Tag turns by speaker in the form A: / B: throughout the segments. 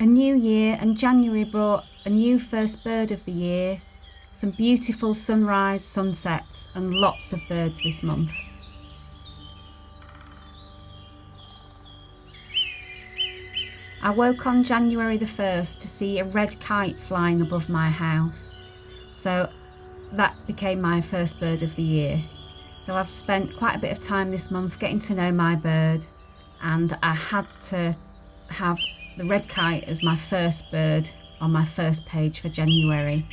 A: A new year, and January brought a new first bird of the year, some beautiful sunrise, sunsets and lots of birds this month. I woke on January the 1st to see a red kite flying above my house, so that became my first bird of the year. So I've spent quite a bit of time this month getting to know my bird, and I had to have the red kite as my first bird on my first page for January.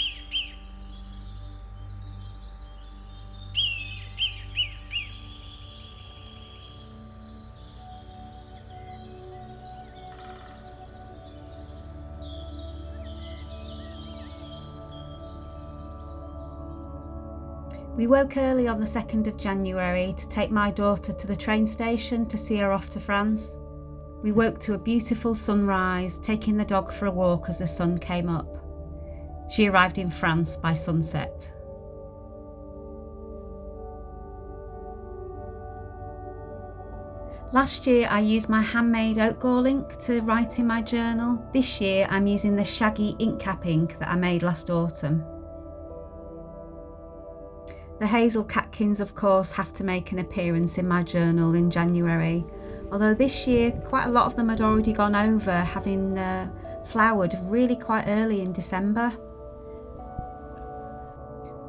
A: We woke early on the 2nd of January to take my daughter to the train station to see her off to France. We woke to a beautiful sunrise, taking the dog for a walk as the sun came up. She arrived in France by sunset. Last year I used my handmade oat gall ink to write in my journal. This year I'm using the shaggy ink cap ink that I made last autumn. The hazel catkins, of course, have to make an appearance in my journal in January, although this year quite a lot of them had already gone over, having flowered really quite early in December.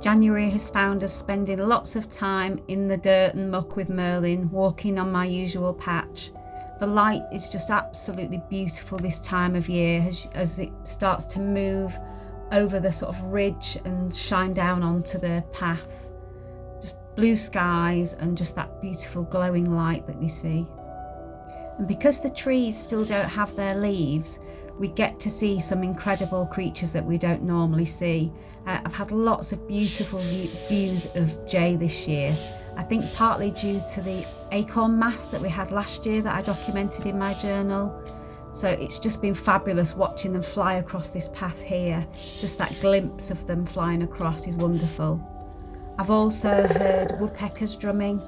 A: January has found us spending lots of time in the dirt and muck with Merlin, walking on my usual patch. The light is just absolutely beautiful this time of year as it starts to move over the sort of ridge and shine down onto the path. Just blue skies and just that beautiful glowing light that we see. And because the trees still don't have their leaves, we get to see some incredible creatures that we don't normally see. I've had lots of beautiful views of jay this year. I think partly due to the acorn mast that we had last year that I documented in my journal. So it's just been fabulous watching them fly across this path here. Just that glimpse of them flying across is wonderful. I've also heard woodpeckers drumming.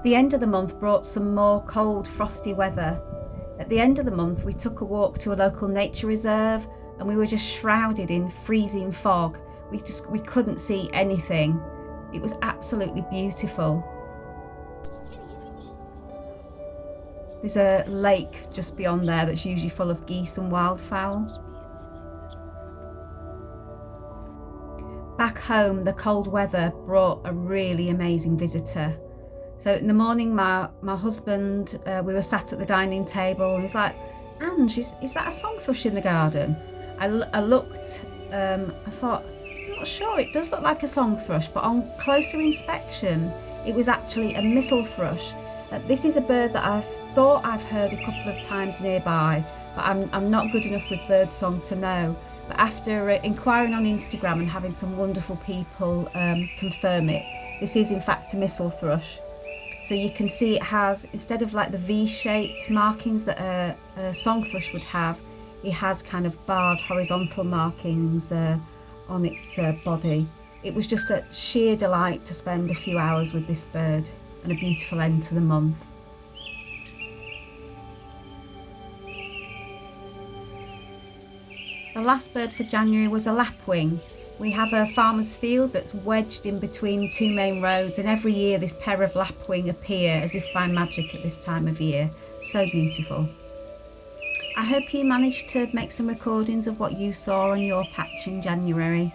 A: The end of the month brought some more cold, frosty weather. At the end of the month, we took a walk to a local nature reserve and we were just shrouded in freezing fog. We couldn't see anything. It was absolutely beautiful. There's a lake just beyond there that's usually full of geese and wildfowl. Back home, the cold weather brought a really amazing visitor. So in the morning, my husband, we were sat at the dining table and he was like, "Ange, is that a song thrush in the garden?" I looked, I thought, I'm not sure, it does look like a song thrush, but on closer inspection, it was actually a missel thrush. This is a bird that I've thought I've heard a couple of times nearby, but I'm not good enough with bird song to know. But after inquiring on Instagram and having some wonderful people confirm it, this is in fact a missel thrush. So you can see it has, instead of like the V-shaped markings that a song thrush would have, it has kind of barred horizontal markings on its body. It was just a sheer delight to spend a few hours with this bird, and a beautiful end to the month. The last bird for January was a lapwing. We have a farmer's field that's wedged in between two main roads, and every year this pair of lapwing appear as if by magic at this time of year. So beautiful. I hope you managed to make some recordings of what you saw on your patch in January.